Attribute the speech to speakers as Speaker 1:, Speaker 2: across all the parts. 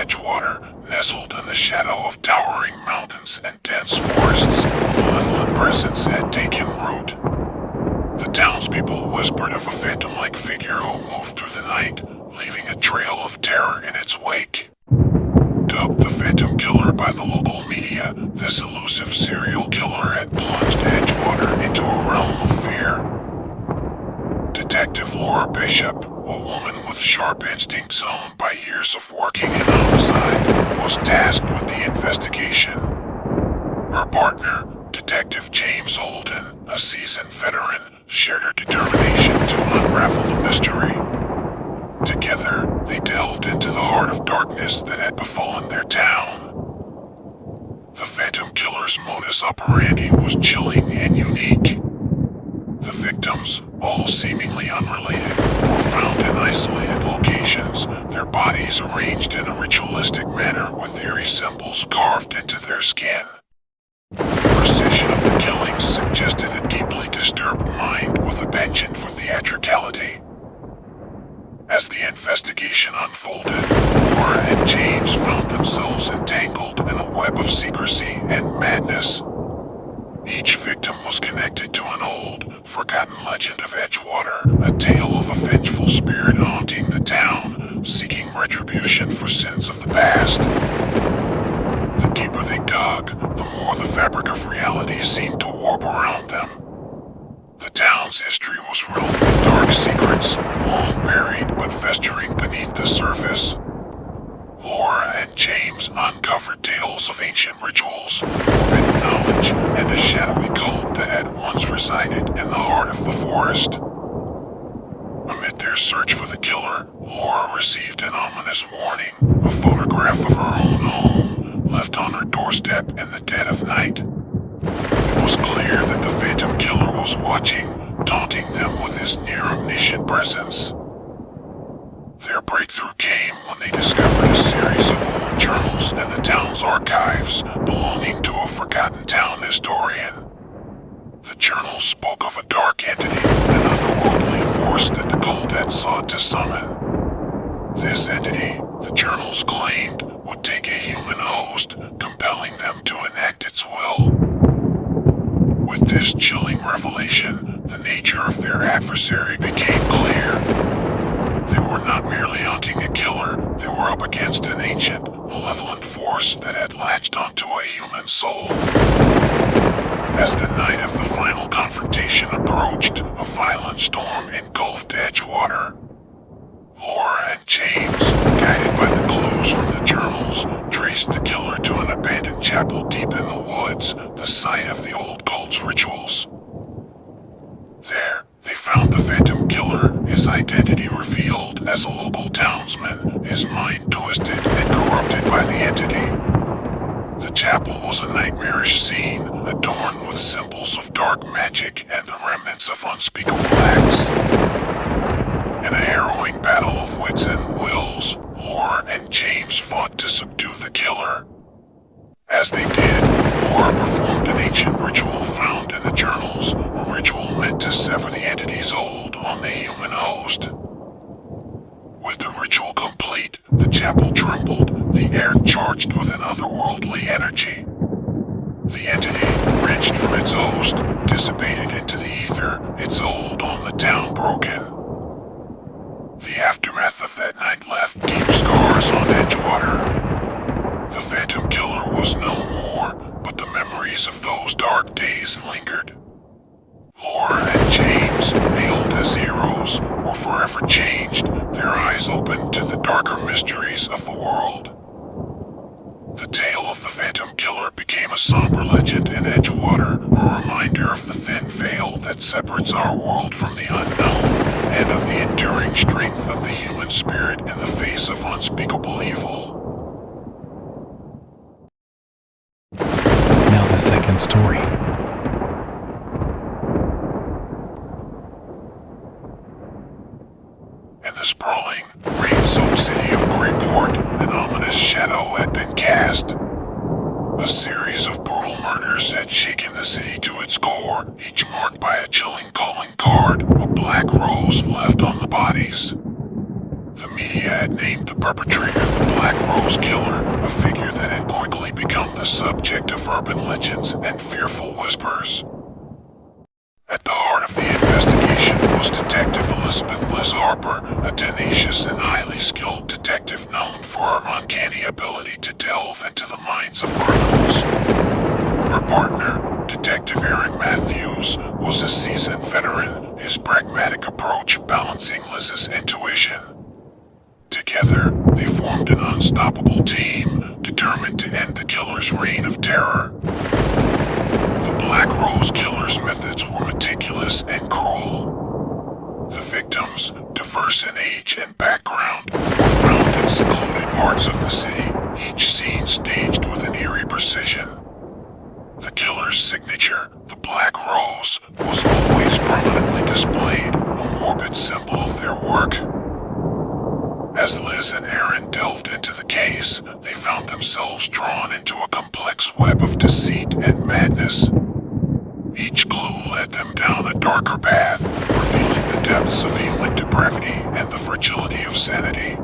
Speaker 1: Edgewater, nestled in the shadow of towering mountains and dense forests, a malevolent presence had taken root. The townspeople whispered of a phantom-like figure who moved through the night, leaving a trail of terror in its wake. Dubbed the Phantom Killer by the local media, this elusive serial killer had plunged Edgewater into a realm of fear. Detective Laura Bishop, a woman with sharp instincts honed by years of working in homicide, was tasked with the investigation. Her partner, Detective James Holden, a seasoned veteran, shared her determination to unravel the mystery. Together, they delved into the heart of darkness that had befallen their town. The Phantom Killer's modus operandi was chilling and unique. The victims, all seemingly unrelated, were found in isolated locations, their bodies arranged in a ritualistic manner with eerie symbols carved into their skin. The precision of the killings suggested a deeply disturbed mind with a penchant for theatricality. As the investigation unfolded, Laura and James found themselves entangled in a web of secrecy and madness. Each victim was connected to an old, forgotten legend of Edgewater, a tale of a vengeful spirit haunting the town, seeking retribution for sins of the past. The deeper they dug, the more the fabric of reality seemed to warp around them. The town's history was riddled with dark secrets, long buried but festering beneath the surface. Laura and James uncovered tales of ancient rituals, forbidden knowledge, and a shadowy cult that had once resided in the heart of the forest. Amid their search for the killer, Laura received an ominous warning, a photograph of her own home, left on her doorstep in the dead of night. It was clear that the Phantom Killer was watching, taunting them with his near-omniscient presence. Their breakthrough came when they discovered a series of old journals in the town's archives belonging to a forgotten town historian. The journals spoke of a dark entity, an otherworldly force that the cult had sought to summon. This entity, the journals claimed, would take a human host, compelling them to enact its will. With this chilling revelation, the nature of their adversary became clear. They were not merely hunting a killer, they were up against an ancient, malevolent force that had latched onto a human soul. As the night of the final confrontation approached, a violent storm engulfed Edgewater. Laura and James, guided by the clues from the journals, traced the killer to an abandoned chapel deep in the woods, the site of the old cult's rituals. There, they found the Phantom Killer, his identity revealed as a local townsman, his mind twisted and corrupted by the entity. The chapel was a nightmarish scene, adorned with symbols of dark magic and the remnants of unspeakable acts. In a harrowing battle of wits and wills, Laura and James fought to subdue the killer. As they did, Laura performed an ancient ritual found in the journals, a ritual meant to sever the entity's hold on the human host. With the ritual complete, the chapel trembled, the air charged with an otherworldly energy. The entity, wrenched from its host, dissipated into the ether, its hold on the town broken. The aftermath of that night left deep scars on Edgewater. The Phantom Killer was no more, but the memories of those dark days lingered. Laura and James, hailed as heroes, were forever changed, their eyes opened to the darker mysteries of the world. The tale of the Phantom Killer became a somber legend in Edgewater, a reminder of the thin veil that separates our world from the unknown, and of the enduring strength of the human spirit in the face of unspeakable evil.
Speaker 2: Now the second story.
Speaker 1: In the sprawling, rain-soaked city of Greyport, an ominous shadow had been cast. A series of brutal murders had shaken the city to its core, each marked by a chilling calling card, a black rose left on the bodies. The media media had named the perpetrator the Black Rose Killer, a figure that had quickly become the subject of urban legends and fearful whispers. At the heart of the investigation was Detective Elizabeth Liz Harper, a tenacious and highly skilled detective known for her uncanny ability to delve into the minds of criminals. Her partner, Detective Aaron Matthews, was a seasoned veteran, his pragmatic approach balancing Liz's intuition. Together, they formed an unstoppable team, determined to end the killer's reign of terror. The Black Rose Killer's methods were meticulous and cruel. The victims, diverse in age and background, were found in secluded parts of the city, each scene staged with an eerie precision. The killer's signature, the Black Rose, was always prominently displayed, a morbid symbol of their work. As Liz and Aaron delved into the case, they found themselves drawn into a complex web of deceit and madness. Each clue led them down a darker path, revealing the depths of human depravity and the fragility of sanity.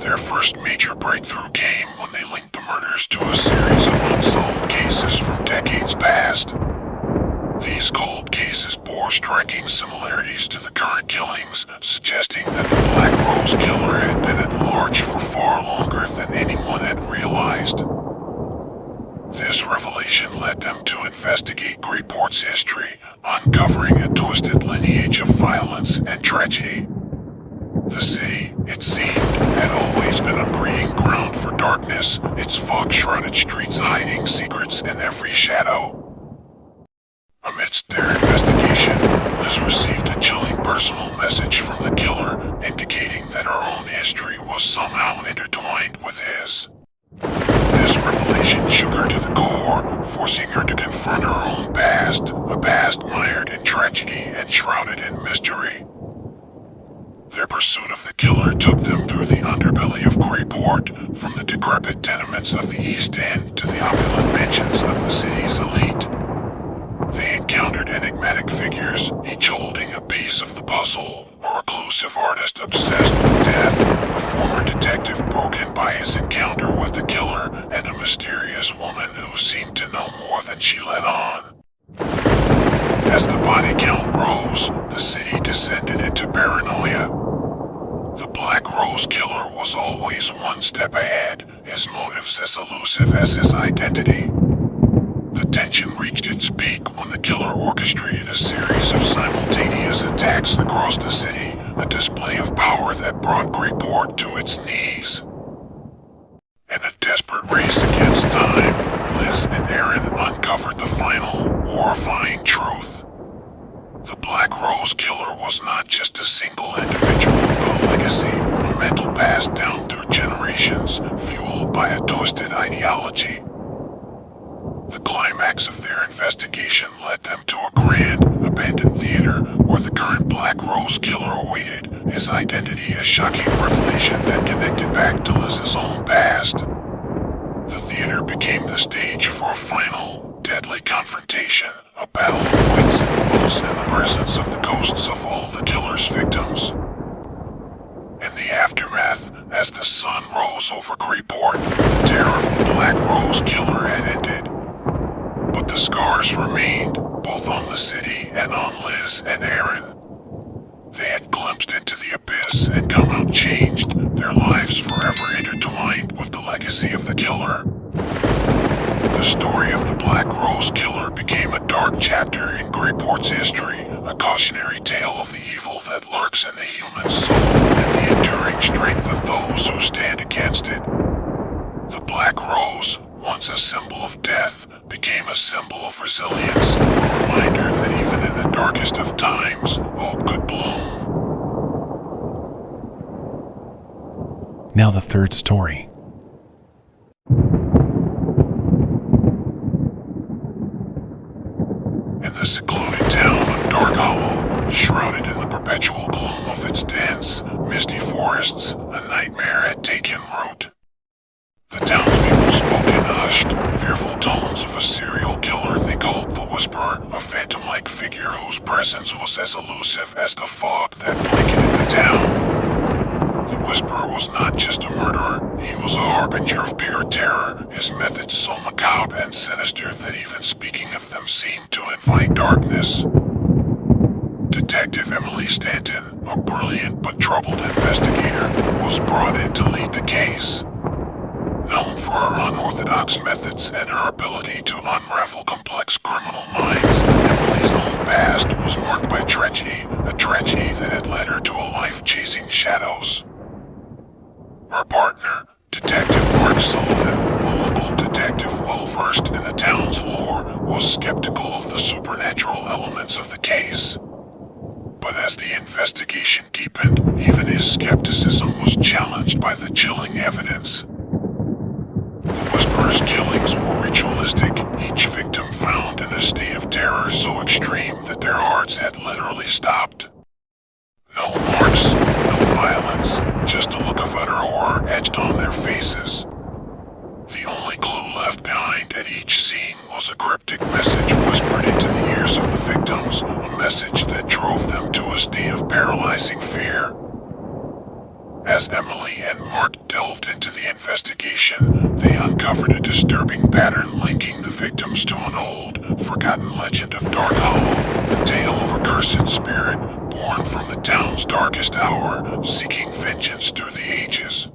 Speaker 1: Their first major breakthrough came when they linked the murders to a series of unsolved cases from decades past. These cold cases bore striking similarities to the current killings, suggesting that the Black Rose Killer had been at large for far longer than anyone had realized. This revelation led them to investigate Greyport's history, uncovering a twisted lineage of violence and tragedy. The city, it seemed, had always been a breeding ground for darkness, its fog-shrouded streets hiding secrets in every shadow. Amidst their investigation, Liz received a chilling personal message from the killer, indicating that her own history was somehow intertwined with his. This revelation shook her to the core, forcing her to confront her own past, a past mired in tragedy and shrouded in mystery. Their pursuit of the killer took them through the underbelly of Greyport, from the decrepit tenements of the East End to the opulent mansions of the city's elite. They encountered enigmatic figures, each holding a piece of the puzzle, a reclusive artist obsessed with death, a former detective broken by his encounter with the killer, and a mysterious woman who seemed to know more than she let on. As the body count rose, the city descended into paranoia. The Black Rose Killer was always one step ahead, his motives as elusive as his identity. The tension reached its peak when the killer orchestrated a series of simultaneous attacks across the city, a display of power that brought Greyport to its knees. In a desperate race against time, Liz and Aaron uncovered the final, horrifying truth. The Black Rose Killer was not just a single individual, but a legacy, a mental past down through generations, fueled by a twisted ideology. The climax of their investigation led them to a grand, abandoned theater where the current Black Rose Killer awaited, his identity a shocking revelation that connected back to Liz's own past. The theater became the stage for a final, deadly confrontation, a battle of wits and wills in the presence of the ghosts of all the killer's victims. In the aftermath, as the sun rose over Greyport, the terror of the Black Rose Killer had ended. But the scars remained, both on the city and on Liz and Aaron. They had glimpsed into the abyss and come out changed, their lives forever intertwined with the legacy of the killer. The story of the Black Rose Killer became a dark chapter in Greyport's history, a cautionary tale of the evil that lurks in the human soul and the enduring strength of those who stand against it. The Black Rose, once a symbol of death, became a symbol of resilience, a reminder that even in the darkest of times, hope could bloom.
Speaker 2: Now the third story.
Speaker 1: In the secluded town of Dark Hollow, shrouded in the perpetual gloom of its dense, misty forests, a nightmare had taken root. The townspeople spoke in hushed, fearful tones of a serial killer they called the Whisperer, a phantom-like figure whose presence was as elusive as the fog that blanketed the town. The Whisperer was not just a murderer, he was a harbinger of pure terror, his methods so macabre and sinister that even speaking of them seemed to invite darkness. Detective Emily Stanton, a brilliant but troubled investigator, was brought in to lead the case. Known for her unorthodox methods and her ability to unravel complex criminal minds, Emily's own past was marked by tragedy, a tragedy that had led her to a life chasing shadows. Her partner, Detective Mark Sullivan, a local detective well-versed in the town's lore, was skeptical of the supernatural elements of the case. But as the investigation deepened, even his skepticism was challenged by the chilling evidence. The Whisperer's killings were ritualistic, each victim found in a state of terror so extreme that their hearts had literally stopped. No marks, no violence, just a look of utter horror etched on their faces. The only clue left behind at each scene was a cryptic message whispered into the ears of the victims, a message that drove them to a state of paralyzing fear. As Emily and Mark delved into the investigation, they uncovered a disturbing pattern linking the victims to an old, forgotten legend of Dark Hollow, the tale of a cursed spirit born from the town's darkest hour, seeking vengeance through the ages.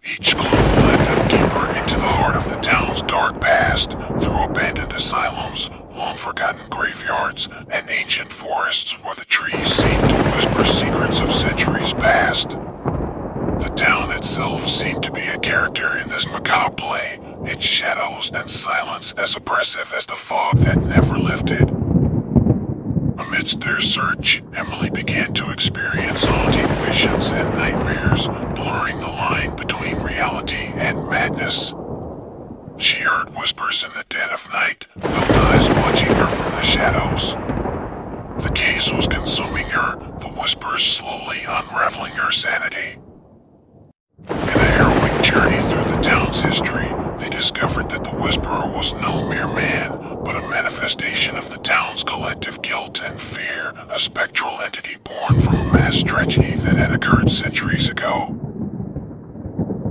Speaker 1: Each clue led them deeper into the heart of the town's dark past, through abandoned asylums, long-forgotten graveyards, and ancient forests where the trees seemed to whisper secrets of centuries past. The town itself seemed to be a character in this macabre play, its shadows and silence as oppressive as the fog that never lifted. Amidst their search, Emily began to experience haunting visions and nightmares, blurring the line between reality and madness. She heard whispers in the dead of night, felt eyes watching her from the shadows. The case was consuming her, the whispers slowly unraveling her sanity. In a harrowing journey through the town's history, they discovered that the Whisperer was no mere man, but a manifestation of the town's collective guilt and fear, a spectral entity born from a mass tragedy that had occurred centuries ago.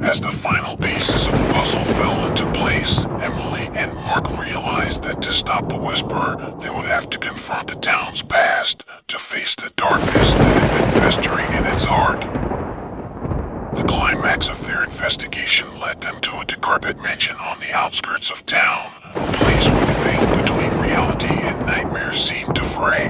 Speaker 1: As the final pieces of the puzzle fell into place, Emily and Mark realized that to stop the Whisperer, they would have to confront the town's past, to face the darkness that had been festering in its heart. The climax of their investigation led them to a decrepit mansion on the outskirts of town, a place where the veil between reality and nightmare seemed to fray.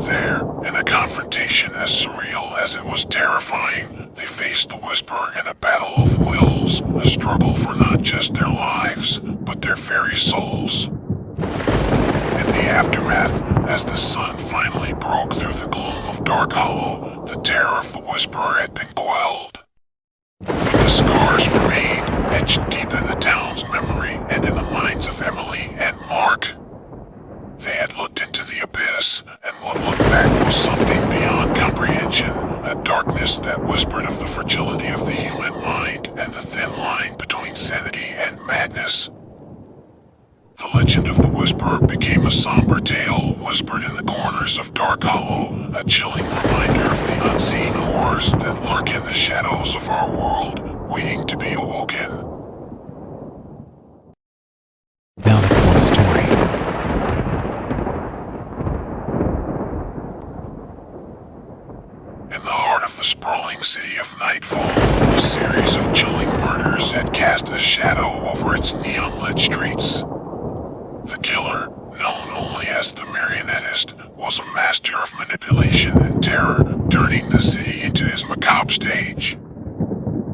Speaker 1: There, in a confrontation as surreal as it was terrifying, they faced the Whisperer in a battle of wills, a struggle for not just their lives, but their very souls. In the aftermath, as the sun finally broke through the gloom of Dark Hollow, the terror of the Whisperer had been quelled. But the scars remained, etched deep in the town's memory and in the minds of Emily and Mark. They had looked into the abyss, and what looked back was something beyond comprehension, a darkness that whispered of the fragility of the human mind and the thin line between sanity and madness. The legend of the Whisperer became a somber tale whispered in the corners of Dark Hollow, a chilling reminder of the unseen horrors that lurk in the shadows of our world, waiting to be awoken.
Speaker 2: Now the fourth story.
Speaker 1: In the heart of the sprawling city of Nightfall, a series of chilling murders had cast a shadow over its neon-lit streets. The killer, known only as the Marionettist, was a master of manipulation and terror, turning the city into his macabre stage.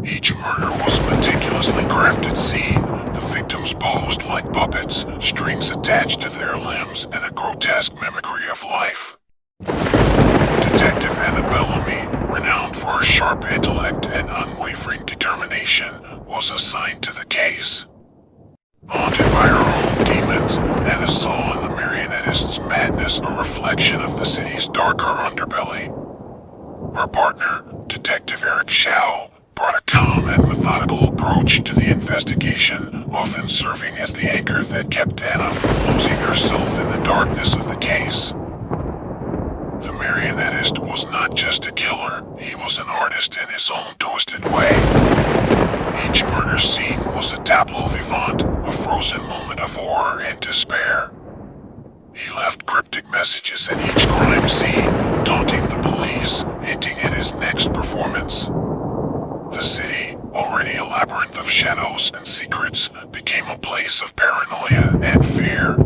Speaker 1: Each murder was a meticulously crafted scene, the victims posed like puppets, strings attached to their limbs, and a grotesque mimicry of life. Detective Anna Bellamy, renowned for her sharp intellect and unwavering determination, was assigned to the case. Haunted by her own demons, Anna saw in the Marionettist's madness a reflection of the city's darker underbelly. Her partner, Detective Eric Shao, brought a calm and methodical approach to the investigation, often serving as the anchor that kept Anna from losing herself in the darkness of the case. The Marionette marionette was not just a killer, he was an artist in his own twisted way. Each murder scene was a tableau vivant, a frozen moment of horror and despair. He left cryptic messages at each crime scene, taunting the police, hinting at his next performance. The city, already a labyrinth of shadows and secrets, became a place of paranoia and fear.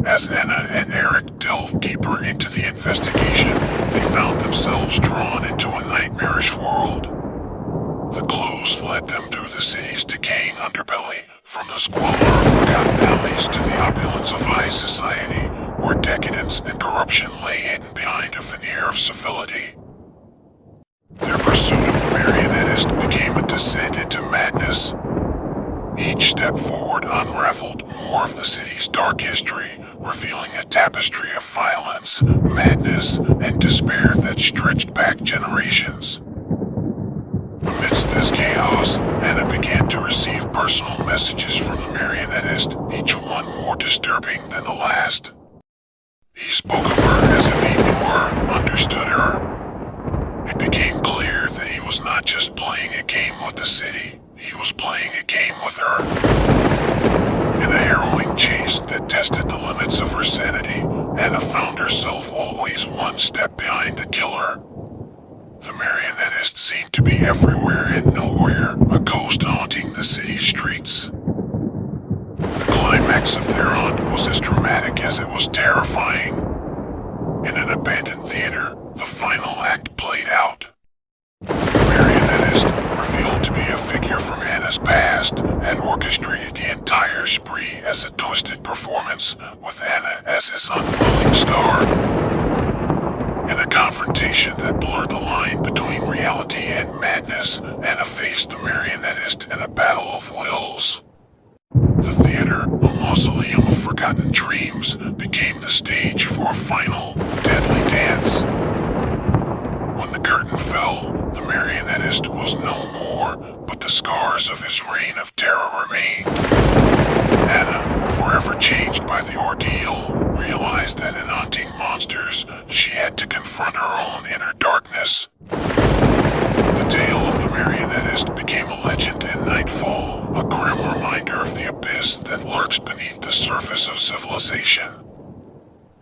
Speaker 1: As Anna and Eric delved deeper into the investigation, they found themselves drawn into a nightmarish world. The clues led them through the city's decaying underbelly, from the squalor of forgotten alleys to the opulence of high society, where decadence and corruption lay hidden behind a veneer of civility. Their pursuit of the marionette became a descent into madness. Each step forward unraveled more of the city's dark history, revealing a tapestry of violence, madness, and despair that stretched back generations. Amidst this chaos, Anna began to receive personal messages from the marionette, each one more disturbing than the last. He spoke of her as if he knew her, understood her. It became clear that he was not just playing a game with the city, he was playing a game with her. In a harrowing chase that tested the limits of her sanity, Anna found herself always one step behind the killer. The marionette seemed to be everywhere and nowhere, a ghost haunting the city's streets. The climax of their hunt was as dramatic as it was terrifying. In an abandoned theater, the final act played out. The marionette, revealed to be a figure from Anna's past, had orchestrated the entire spree as a twisted performance, with Anna as his unwilling star. In a confrontation that blurred the line between reality and madness, Anna faced the marionette in a battle of wills. The theater, a mausoleum of forgotten dreams, became the stage for a final, deadly dance. When the curtain fell, the marionette was no more, but the scars of his reign of terror remained. Anna, forever changed by the ordeal, realized that in hunting monsters, she had to confront her own inner darkness. The tale of the marionette became a legend in Nightfall, a grim reminder of the abyss that lurks beneath the surface of civilization.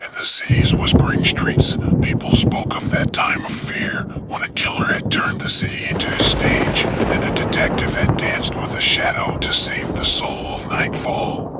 Speaker 1: In the city's whispering streets, people spoke of that time of fear when a killer had turned the city into his stage and a detective had danced with a shadow to save the soul of Nightfall.